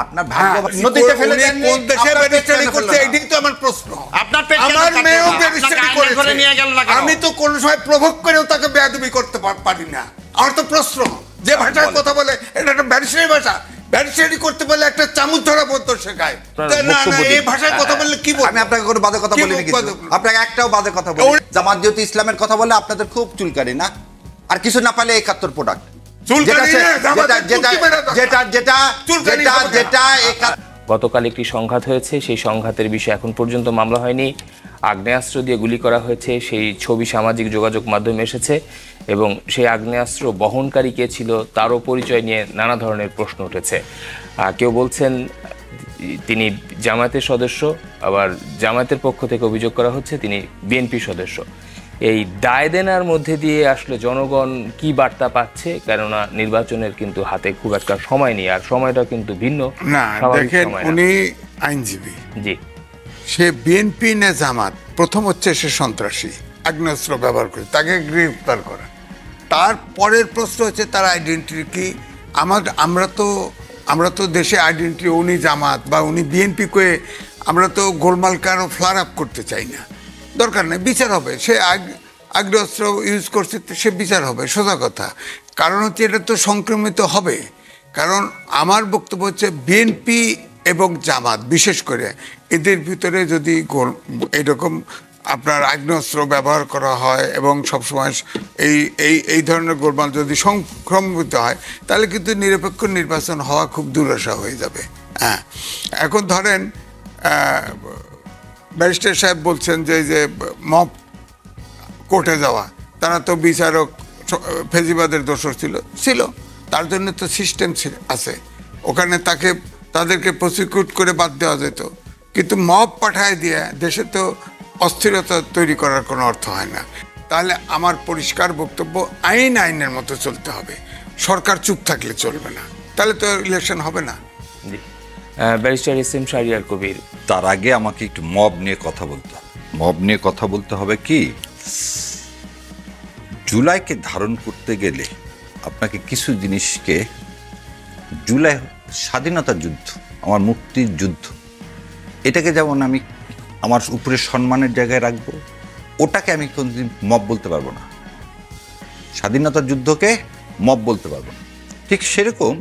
আপনার ভাগ্য নদীতে ফেলে দেন কোন দেশে ব্যারিস্টারি করতে, এটাই তো আমার প্রশ্ন। আমার মেয়েও ব্যারিস্টারি করেছে, আমি তো কোন সময় প্রভোগ করেও তাকে বেয়াদবি করতে পারি না। আমার তো প্রশ্ন, যে ভাষায় কথা বলে এটা একটা ব্যারিস্টারি ভাষা, ব্যারিস্টারি করতে বলে একটা চামচ ধরা পড়তো শেখায় না, এই ভাষায় কথা বললে কি বলবো? আমি আপনাকে কোনো বাজে কথা বলিনি, কিন্তু আপনাকে একটাও বাজে কথা বলি। জামাত যেহেতু ইসলামের কথা বলে আপনাদের খুব চুলকানি না, আর কিছু না পালে ৭১ প্রোডাক্ট গতকাল একটি সংঘাত হয়েছে, সেই সংঘাতের বিষয়ে এখন পর্যন্ত মামলা হয়নি। আগ্নেয়াস্ত্র দিয়ে গুলি করা হয়েছে, সেই ছবি সামাজিক যোগাযোগ মাধ্যমে এসেছে এবং সেই আগ্নেয়াস্ত্র বহনকারী কে ছিল তারও পরিচয় নিয়ে নানা ধরনের প্রশ্ন উঠেছে। কেউ বলছেন তিনি জামায়াতের সদস্য, আবার জামায়াতের পক্ষ থেকে অভিযোগ করা হচ্ছে তিনি বিএনপির সদস্য। এই দায় দেনার মধ্যে দিয়ে আসলে জনগণ কি বার্তা পাচ্ছে? কেননা নির্বাচনের কিন্তু হাতে খুব একটা সময় নেই, আর সময়টা কিন্তু ভিন্ন না। দেখেন, উনি আইনজীবী, জি, সে বিএনপি না জামাত, প্রথম হচ্ছে সে সন্ত্রাসী, আগ্নেয়াস্ত্র ব্যবহার করে তাকে গ্রেফতার করা। তারপরের প্রশ্ন হচ্ছে তার আইডেন্টিটি কি। আমরা তো দেশে আইডেন্টিটি উনি জামাত বা উনি বিএনপি করে আমরা তো গোলমাল কারো ফ্লার আপ করতে চাই না, দরকার নেই, বিচার হবে। সে আগ্নেয়াস্ত্র ইউজ করছে, সে বিচার হবে, সোজা কথা। কারণ হচ্ছে এটা তো সংক্রমিত হবে। কারণ আমার বক্তব্য হচ্ছে বিএনপি এবং জামাত বিশেষ করে এদের ভিতরে যদি এরকম আপনার আগ্নেয়াস্ত্র ব্যবহার করা হয় এবং সবসময় এই ধরনের গোলমাল যদি সংক্রমিত হয়, তাহলে কিন্তু নিরপেক্ষ নির্বাচন হওয়া খুব দুরাশা হয়ে যাবে। হ্যাঁ, এখন ধরেন ব্যারিস্টার সাহেব বলছেন যে মব কোর্টে যাওয়া, তারা তো বিচারক ফেজিবাদের দোষর ছিল, তার জন্য তো সিস্টেম আছে, ওখানে তাদেরকে প্রসিকিউট করে বাদ দেওয়া যেত। কিন্তু মব পাঠায় দিয়ে দেশে তো অস্থিরতা তৈরি করার কোনো অর্থ হয় না। তাহলে আমার পরিষ্কার বক্তব্য, আইনের মতো চলতে হবে, সরকার চুপ থাকলে চলবে না, তাহলে তো ইলেকশন হবে না। Barrister SM. শাহরিয়ার কবির, তার আগে আমাকে একটু মব নিয়ে কথা বলতে হবে। মব নিয়ে কথা বলতে হবে কি, জুলাইকে ধারণ করতে গেলে আপনাকে কিছু জিনিসকে, জুলাই স্বাধীনতার যুদ্ধ, আমার মুক্তির যুদ্ধ, এটাকে যেমন আমি আমার উপরে সম্মানের জায়গায় রাখবো, ওটাকে আমি কোনদিন মব বলতে পারবো না। স্বাধীনতার যুদ্ধকে মব বলতে পারবো না। ঠিক সেরকম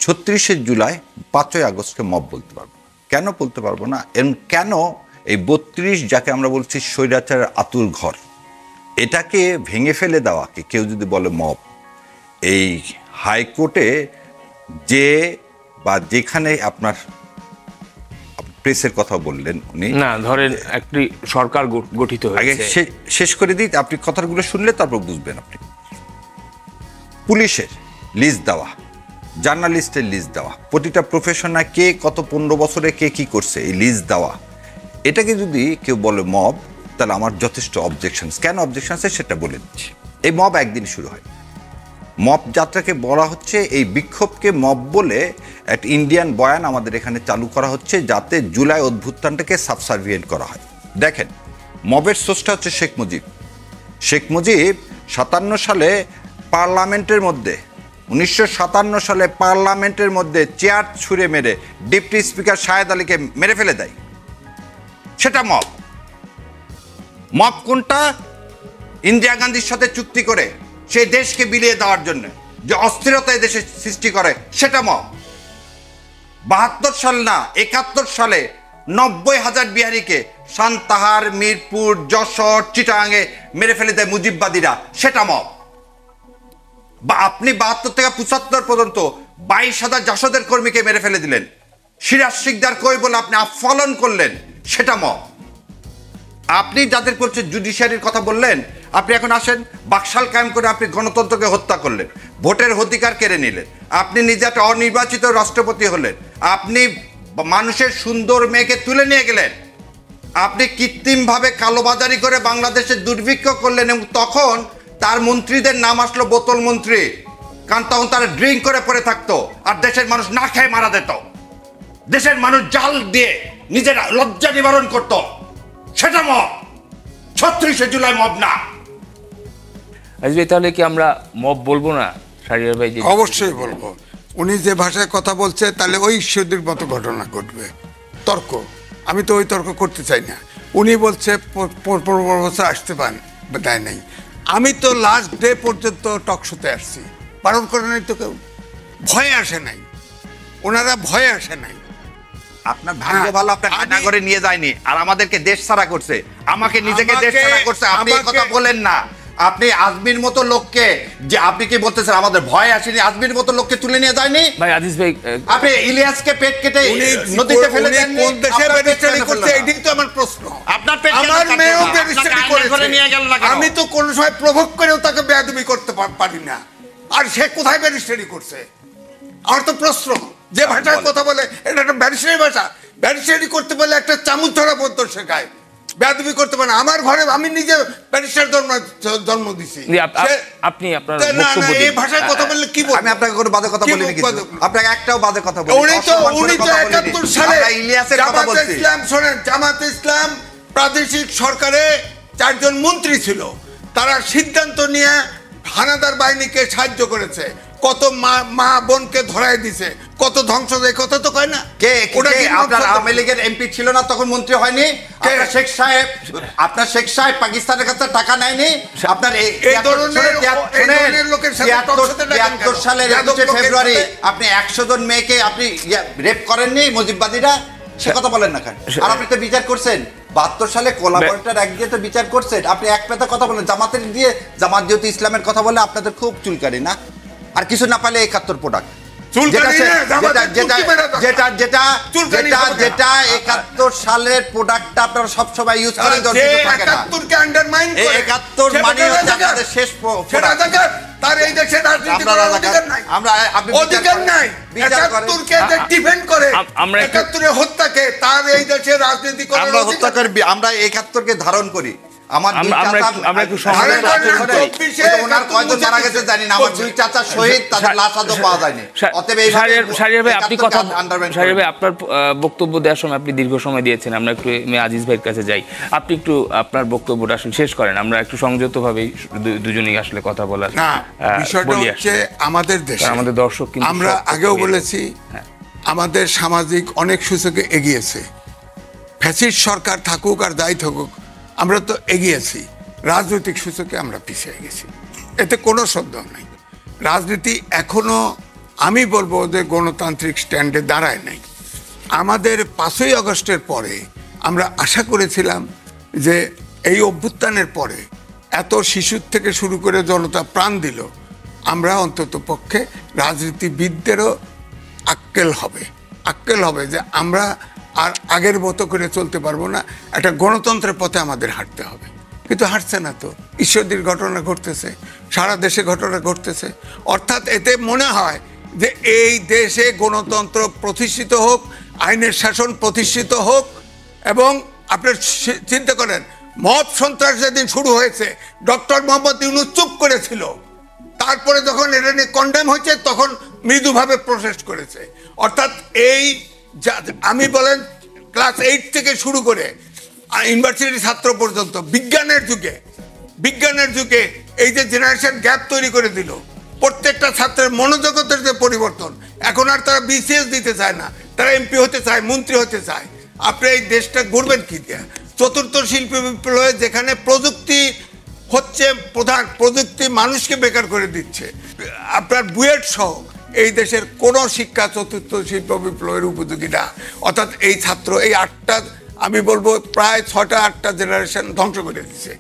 ৩৬শে জুলাই ৫ই আগস্টকে মব বলতে পারবো না। কেন বলতে পারবো না? কেন এই ৩২ যাকে আমরা বলছি স্বৈরাচারের আতুর ঘর, এটাকে ভেঙে ফেলে দেওয়াকে কেউ যদি বলে মব, এই হাইকোর্টে যে বা যেখানে আপনার প্রেসের কথা বললেন উনি, না ধরেন একটি সরকার গঠিত হয়েছে, শেষ করে দিই, আপনি কথাগুলো শুনলে তারপর বুঝবেন। আপনি পুলিশের লিস্ট দেওয়া, জার্নালিস্টের লিস্ট দেওয়া, প্রতিটা প্রফেশনাল কে কত 15 বছরে কে কি করছে এই লিস্ট দেওয়া, এটাকে যদি কেউ বলে মব, তাহলে আমার যথেষ্ট অবজেকশন। কেন অবজেকশন আছে সেটা বলে দিচ্ছি। এই মব একদিন শুরু হয়। মব যাত্রাকে বলা হচ্ছে, এই বিক্ষোভকে মব বলে একটা ইন্ডিয়ান বয়ান আমাদের এখানে চালু করা হচ্ছে, যাতে জুলাই অভ্যুত্থানটাকে সাবসার্ভিয়েন্ট করা হয়। দেখেন, মবের সোর্সটা হচ্ছে শেখ মুজিব। 57 সালে পার্লামেন্টের মধ্যে, 1957 সালে পার্লামেন্টের মধ্যে চেয়ার ছুঁড়ে মেরে ডেপুটি স্পিকার শাহেদ আলীকে মেরে ফেলে দেয়, সেটা মব। মব কোনটা? ইন্দিরা গান্ধীর সাথে চুক্তি করে সেই দেশকে বিলিয়ে দেওয়ার জন্য যে অস্থিরতা দেশে সৃষ্টি করে, সেটা মব। 72 সাল না 71 সালে 90,000 বিহারিকে সান্তাহার, মিরপুর, যশোর, চিটাগাঙে মেরে ফেলে দেয় মুজিববাদীরা, সেটা মব। বা আপনি 72 থেকে 75 পর্যন্ত 22,000 জাসদের কর্মীকে মেরে ফেলে দিলেন, সিরাজ শিকদার কই বলে আপনি আস্ফালন করলেন, সেটা মব। আপনি যাদের করছে জুডিশিয়ারির কথা বললেন, আপনি এখন আসেন বাকশাল কায়েম করে আপনি গণতন্ত্রকে হত্যা করলেন, ভোটের অধিকার কেড়ে নিলেন, আপনি নিজে একটা অনির্বাচিত রাষ্ট্রপতি হলেন, আপনি মানুষের সুন্দর মেয়েকে তুলে নিয়ে গেলেন, আপনি কৃত্রিমভাবে কালোবাজারি করে বাংলাদেশে দুর্ভিক্ষ করলেন, এবং তখন তার মন্ত্রীদের নাম আসলো বোতল মন্ত্রী, কারণ তখন তারা ড্রিঙ্ক করে পড়ে থাকতো আর দেশের মানুষ না খেয়ে মারা যেত। দেশের মানুষ জাল দিয়ে নিজের লজ্জা নিবারণ করত, সেটা মব। ৩৬শে জুলাই মব না। তাহলে কি আমরা মব বলবো না শাহরিয়ার ভাই? অবশ্যই বলবো। উনি যে ভাষায় কথা বলছে তাহলে ওই ঈশ্বরদের মতো ঘটনা ঘটবে। তর্ক, আমি তো ওই তর্ক করতে চাই না। উনি বলছে 15 বছর আসতে পারেন, দেয় নাই। আমি তো লাস্ট ডে পর্যন্ত টক শোতে আসছি, বারণ করে নাই তো কেউ, ভয়ে আসে নাই, ওনারা ভয়ে আসে নাই। আপনার ভাগ্য ভালো, আপনার ঘাটা করে নিয়ে যায়নি, আর আমাদেরকে দেশ ছাড়া করছে, আমাকে নিজেকে দেশ ছাড়া করছে। আপনি এই কথা বলেন না। আপনি আজমির মতো লোককে, যে আপনি কি বলতেছেন আমাদের ভয় আসেনি, আজমির মতো লোককে তুলে নিয়ে যায়নি ভাই আজিজ ভাই, আপনি ইলিয়াসকে পেট কেটে নদীতে ফেলে দেন। কোন দেশে ব্যারিস্টারি করতে, এটাই তো আমার প্রশ্ন। আপনার পেট আমার মেয়েও ব্যারিস্টারি করেছে, নিয়ে গেল না। আমি তো কোন সময় প্রভোগ করেও তাকে বেয়াদবি করতে পারি না। আর সে কোথায় ব্যারিস্টারি করছে? আমার তো প্রশ্ন, যে ভাষায় কথা বলে এটা একটা ব্যারিস্টারি ভাষা। ব্যারিস্টারি করতে বলে একটা চামচ ধরা পর্যন্ত শেখায়, বেয়াদবি করতে পারে না। আমার ঘরে আমি নিজে ব্যারিস্টার জন্ম দিছি। আপনি আপনার না না, এই ভাষায় কথা বললে কি বলবো? আমি আপনাকে কোনো বাজে কথা বলিনি, কিন্তু আপনাকে একটাও বাজে কথা বলিনি। উনি তো 71 সালে ইলিয়াসের কথা জামাতে বলছি। ইসলাম, শোনেন, জামাতে ইসলাম প্রাদেশিক সরকারে 4 জন মন্ত্রী ছিল, তারা সিদ্ধান্ত নিয়ে হানাদার বাহিনীকে সাহায্য করেছে, কত মা বোনকে ধরায় দিছে, কত ধ্বংস, এই কথা তো কয় না। কে ওটা কি আপনার আওয়ামী লীগের এমপি ছিল না তখন, মন্ত্রী হয়নি? আপনার শেখ সাহেব পাকিস্তানের কাছে টাকা নেয়নি? আপনার এই ধরনের লোকের সাথে 73 সালের 21 ফেব্রুয়ারি আপনি 100 জন মেয়েকে আপনি রেপ করেননি মুজিববাদীরা? সে কথা বলেন না কেন? আর আপনি তো বিচার করছেন 72 সালে কোলাবরেটর এক দিয়ে তো বিচার করছেন। আপনি এক পেতে কথা বলেন, জামাতের দিয়ে জামাত ইসলামের কথা বলে আপনাদের খুব চুলকারি না? আর কিছু না পালে 71 প্রোডাক্ট, যেটা 71 সালের প্রোডাক্টটা আপনারা সবসময় ইউজ করেন। 71কে আন্ডারমাইন করে 71 মানে হচ্ছে আপনাদের শেষ তার এই দেশে রাজনীতি করার অধিকার নাই, অধিকার নাই। 71কে যে ডিফেন্ড করে, 71 হত্যাকে, তার এই দেশে রাজনীতি করার আমরা হত্যা করি, আমরা 71কে ধারণ করি। আমার দুই চাচা, আমরা একটু ওনার কয়জন মারা গেছে জানি না, আমার দুই চাচা শহীদ, তাদের লাশ আজও পাওয়া যায়নি। অতএব শাহরিয়ার ভাই, আপনার বক্তব্য দেওয়ার সময় আপনি দীর্ঘ সময় দিয়েছেন, আমরা একটু আজিজ ভাইয়ের কাছে যাই। আপনি একটু আপনার বক্তব্যটা আসলে শেষ করেন, আমরা একটু সংযতভাবেই দুজনেই আসলে কথা বলার বিষয়টা হচ্ছে। আমাদের দেশে, আমাদের দর্শক, আমরা আগেও বলেছি, আমাদের সামাজিক অনেক সূচকে এগিয়েছে। ফ্যাসিস্ট সরকার থাকুক আর যাই থাকুক, আমরা তো এগিয়েছি। রাজনৈতিক সূচকে আমরা পিছিয়ে গেছি, এতে কোনো সন্দেহ নাই। রাজনীতি এখনো আমি বলবো যে গণতান্ত্রিক স্ট্যান্ডে দাঁড়ায় নাই। আমাদের 5ই আগস্টের পরে আমরা আশা করেছিলাম যে এই অভ্যুত্থানের পরে এত শিশুর থেকে শুরু করে জনতা প্রাণ দিল, আমরা অন্তত পক্ষে রাজনীতিবিদদেরও আক্কেল হবে যে আমরা আর আগের মতো করে চলতে পারবো না, একটা গণতন্ত্রের পথে আমাদের হাঁটতে হবে। কিন্তু হাঁটছে না তো। ঈশ্বরদীর ঘটনা ঘটতেছে, সারা দেশে ঘটনা ঘটতেছে। অর্থাৎ এতে মনে হয় যে এই দেশে গণতন্ত্র প্রতিষ্ঠিত হোক, আইনের শাসন প্রতিষ্ঠিত হোক। এবং আপনি চিন্তা করেন, মব সন্ত্রাস যেদিন শুরু হয়েছে, ডক্টর মোহাম্মদ ইউনূস চুপ করেছিল, তারপরে যখন এটা নিয়ে কন্ডেম হয়েছে তখন মৃদুভাবে প্রসেস করেছে। অর্থাৎ এই আমি বলেন ক্লাস 8 থেকে শুরু করে ইউনিভার্সিটি ছাত্র পর্যন্ত বিজ্ঞানের যুগে এই যে জেনারেশন গ্যাপ তৈরি করে দিল, প্রত্যেকটা ছাত্রের মনোজগতের যে পরিবর্তন, এখন আর তারা বিসিএস দিতে চায় না, তারা এমপি হতে চায়, মন্ত্রী হতে চায়। আপনি এই দেশটা গড়বেন কি দিয়ে? চতুর্থ শিল্প বিপ্লবে যেখানে প্রযুক্তি হচ্ছে প্রধান, প্রযুক্তি মানুষকে বেকার করে দিচ্ছে। আপনার বুয়েট সহ এই দেশের কোনো শিক্ষা চতুর্থ শিল্প বিপ্লবের উপযোগী না। অর্থাৎ এই ছাত্র, এই 8টা, আমি বলবো প্রায় 6টা-8টা জেনারেশন ধ্বংস করে দিচ্ছে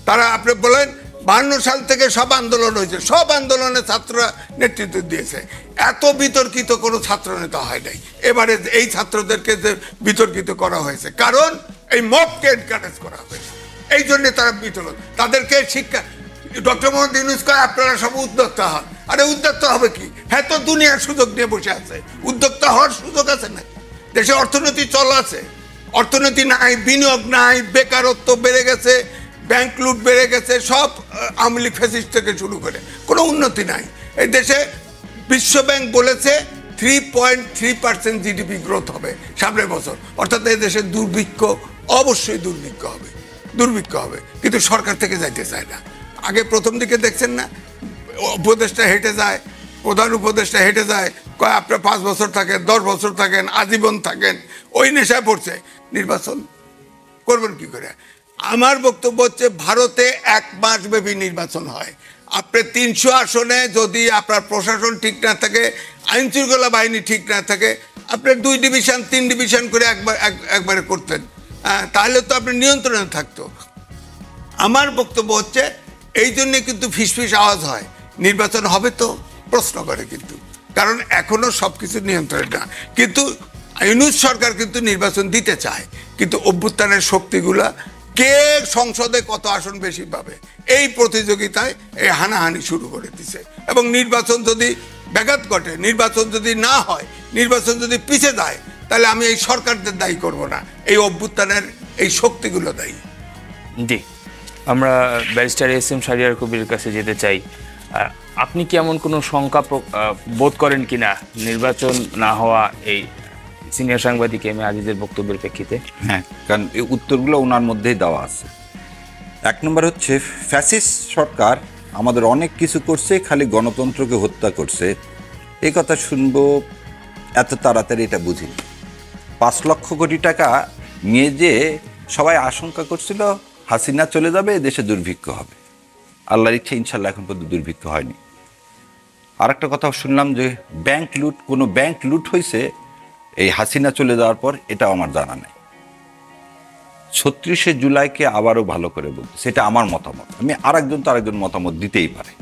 তারা। আপনি বলেন 52 সাল থেকে সব আন্দোলন হয়েছে, সব আন্দোলনে ছাত্ররা নেতৃত্ব দিয়েছে, এত বিতর্কিত কোনো ছাত্র নেতা হয় নাই। এবারে এই ছাত্রদেরকে যে বিতর্কিত করা হয়েছে, কারণ এই মবকে এনকারেজ করা হয়েছে, এই জন্য তারা বিতর্ক। তাদেরকে শিক্ষা, ডক্টর মোহাম্মদ ইউনূস কয় আপনারা সব উদ্যোক্তা হন। আরে উদ্যোক্তা হবে কি? হ্যাঁ, তো দুনিয়ার সুযোগ নিয়ে বসে আছে, উদ্যোক্তা হওয়ার সুযোগ আছে নাকি? দেশে অর্থনীতি চল আছে, অর্থনীতি নাই, বিনিয়োগ নাই, বেকারত্ব বেড়ে গেছে, ব্যাংক লুট বেড়ে গেছে, সব আওয়ামী লীগ ফ্যাসিস্ট থেকে শুরু করে কোনো উন্নতি নাই এই দেশে। বিশ্বব্যাংক বলেছে 3.3% জিডিপি গ্রোথ হবে সামনের বছর। অর্থাৎ এই দেশে দুর্ভিক্ষ, অবশ্যই দুর্ভিক্ষ হবে, কিন্তু সরকার থেকে যাইতে চায় না। আগে প্রথম দিকে দেখছেন না, উপদেষ্টা হেঁটে যায়, প্রধান উপদেষ্টা হেঁটে যায়, কয় আপনার 5 বছর থাকেন, 10 বছর থাকেন, আজীবন থাকেন, ওই নেশায় পড়ছে। নির্বাচন করবেন কি করে? আমার বক্তব্য হচ্ছে ভারতে 1 মাস ব্যাপী নির্বাচন হয়। আপনি 300 আসনে যদি আপনার প্রশাসন ঠিক না থাকে, আইন শৃঙ্খলা বাহিনী ঠিক না থাকে, আপনি 2 ডিভিশন 3 ডিভিশন করে একবারে করতেন, তাহলে তো আপনি নিয়ন্ত্রণে থাকতো। আমার বক্তব্য হচ্ছে এই জন্য কিন্তু ফিসফিস আওয়াজ হয়, নির্বাচন হবে তো প্রশ্ন করে, কিন্তু কারণ এখনো সবকিছু নিয়ন্ত্রণে না। কিন্তু ইউনূস সরকার কিন্তু নির্বাচন দিতে চায়, কিন্তু অভ্যুত্থানের শক্তিগুলা কে সংসদে কত আসন বেশি পাবে এই প্রতিযোগিতায় এই হানাহানি শুরু করে দিছে। এবং নির্বাচন যদি ব্যাঘাত ঘটে, নির্বাচন যদি না হয়, নির্বাচন যদি পিছে যায়, তাহলে আমি এই সরকারদের দায়ী করব না, এই অভ্যুত্থানের এই শক্তিগুলো দায়ী। জি, আমরা ব্যারিস্টার এস.এম. শাহরিয়ার কবিরের কাছে যেতে চাই। আপনি কি এমন কোনো শঙ্কা বোধ করেন কিনা নির্বাচন না হওয়া এই সিনিয়র সাংবাদিক এম এ আজিজের বক্তব্যের প্রেক্ষিতে? হ্যাঁ, কারণ এই উত্তরগুলো ওনার মধ্যেই দেওয়া আছে। 1 নম্বর হচ্ছে ফ্যাসিস্ট সরকার আমাদের অনেক কিছু করছে, খালি গণতন্ত্রকে হত্যা করছে। এই কথা শুনবো এত তাড়াতাড়ি এটা বুঝিনি। 5 লক্ষ কোটি টাকা নিয়ে যে সবাই আশঙ্কা করছিল হাসিনা চলে যাবে, দেশে দুর্ভিক্ষ হবে। আল্লাহর ইচ্ছা ইনশাল্লাহ এখন পর্যন্ত দুর্ভিক্ষ হয়নি। আর একটা কথা শুনলাম যে ব্যাংক লুট, কোনো ব্যাংক লুট হয়েছে এই হাসিনা চলে যাওয়ার পর, এটাও আমার জানা নেই। 36শে জুলাইকে আবারও ভালো করে বলতে, সেটা আমার মতামত। আমি আরেকজন তো আরেকজন মতামত দিতেই পারে।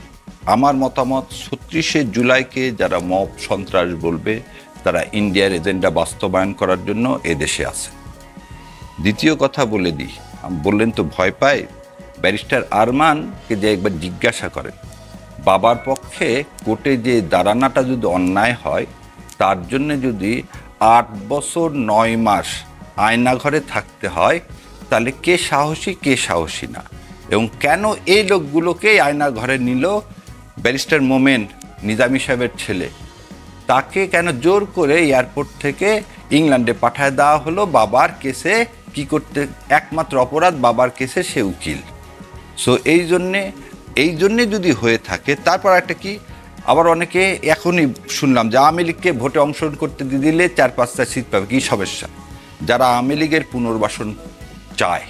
আমার মতামত 36শে জুলাইকে যারা মব সন্ত্রাস বলবে, তারা ইন্ডিয়ার এজেন্ডা বাস্তবায়ন করার জন্য এদেশে আছে। দ্বিতীয় কথা বলে দিই, বললেন তো ভয় পায়, ব্যারিস্টার আরমানকে যে একবার জিজ্ঞাসা করেন, বাবার পক্ষে কোর্টে যে দাঁড়ানাটা যদি অন্যায় হয়, তার জন্য যদি 8 বছর 9 মাস আয়নাঘরে থাকতে হয়, তাহলে কে সাহসী কে সাহসী না, এবং কেন এই লোকগুলোকে আয়নাঘরে নিল? ব্যারিস্টার মোমেন নিজামী সাহেবের ছেলে, তাকে কেন জোর করে এয়ারপোর্ট থেকে ইংল্যান্ডে পাঠায় দেওয়া হলো বাবার কেসে? কি করতে? একমাত্র অপরাধ বাবার কেসে সে উকিল। সো এই জন্যে যদি হয়ে থাকে, তারপর একটা কি, আবার অনেকে এখনই শুনলাম যে আওয়ামী লীগকে ভোটে অংশগ্রহণ করতে দিলে 4-5টা সিট পাবে। কি সমস্যা? যারা আওয়ামী লীগের পুনর্বাসন চায়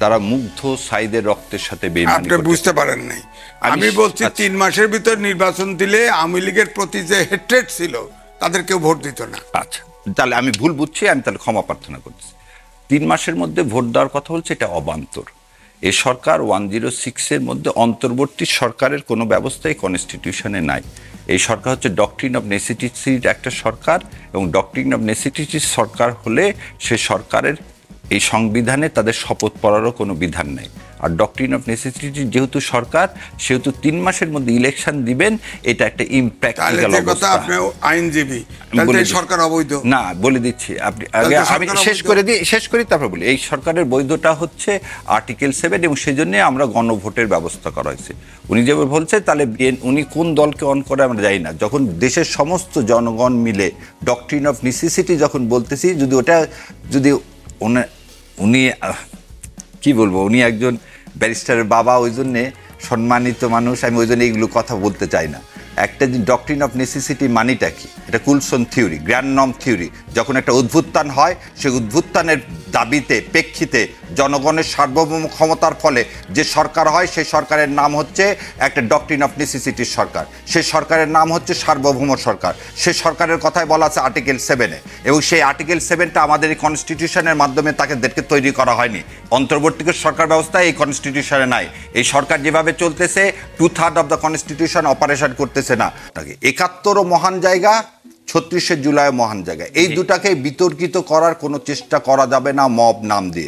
তারা মুগ্ধ সাইদের রক্তের সাথে বেইমানি আপনি বুঝতে পারেন নাই। আমি বলছি 3 মাসের ভিতর নির্বাচন দিলে আওয়ামী লীগের প্রতি যে হেট্রেট ছিল তাদের কেউ ভোট দিত না। আচ্ছা, তাহলে আমি ভুল বুঝছি, আমি তাহলে ক্ষমা প্রার্থনা করছি। 3 মাসের মধ্যে ভোট দেওয়ার কথা বলছে, এটা অবান্তর। এই সরকার 106-এর মধ্যে অন্তর্বর্তী সরকারের কোনো ব্যবস্থাই কনস্টিটিউশনে নাই। এই সরকার হচ্ছে ডক্ট্রিন অফ নেসেসিটির একটা সরকার, এবং ডক্ট্রিন অফ নেসেসিটির সরকার হলে সে সরকারের এই সংবিধানে তাদের শপথ পড়ারও কোনো বিধান নেই। আর ডক্ট্রিন অফ নেসেসিটি যেহেতু সরকার, সেহেতু 3 মাসের মধ্যে ইলেকশন দিবেন, এটা একটা ইমপ্র্যাকটিক্যাল অবস্থা। আপনি আইনজীবী, সরকার অবৈধ না? বলে দিচ্ছি, আপনি আগে আমি শেষ করি তারপর বলি। এই সরকারের বৈধতা হচ্ছে আর্টিকেল 7, এবং সেই জন্য আমরা গণভোটের ব্যবস্থা করা হয়েছে। উনি যেভাবে বলছে, তাহলে উনি কোন দলকে অন করে আমরা জানি না। যখন দেশের সমস্ত জনগণ মিলে ডক্ট্রিন অফ নেসেসিটি যখন বলতেছি, যদি উনি কি বলবো, উনি একজন ব্যারিস্টারের বাবা, ওই জন্যে সম্মানিত মানুষ, আমি ওই জন্য এইগুলো কথা বলতে চাই না। একটা যে ডক্ট্রিন অফ নেসেসিটি মানিটা কি, এটা Coulson theory, grand norm theory. যখন একটা উদ্ভুত্থান হয়, সেই উদ্ভুত্থানের দাবিতে প্রেক্ষিতে জনগণের সার্বভৌম ক্ষমতার ফলে যে সরকার হয়, সেই সরকারের নাম হচ্ছে একটা ডক্ট্রিন অফ নেসেসিটির সরকার। সেই সরকারের নাম হচ্ছে সার্বভৌম সরকার। সেই সরকারের কথাই বলা আছে আর্টিকেল 7-এ, এবং সেই আর্টিকেল 7টা আমাদের এই কনস্টিটিউশনের মাধ্যমে তাদেরকে তৈরি করা হয়নি। অন্তর্বর্তী সরকার ব্যবস্থা এই কনস্টিটিউশনে নাই। এই সরকার যেভাবে চলতেছে, 2/3 অফ দ্য কনস্টিটিউশন অপারেশন করতেছে না। 71ও মহান জায়গা, 36শে জুলাই মহান জায়গা। এই দুটাকে বিতর্কিত করার কোনো চেষ্টা করা যাবে না মব নাম দিয়ে।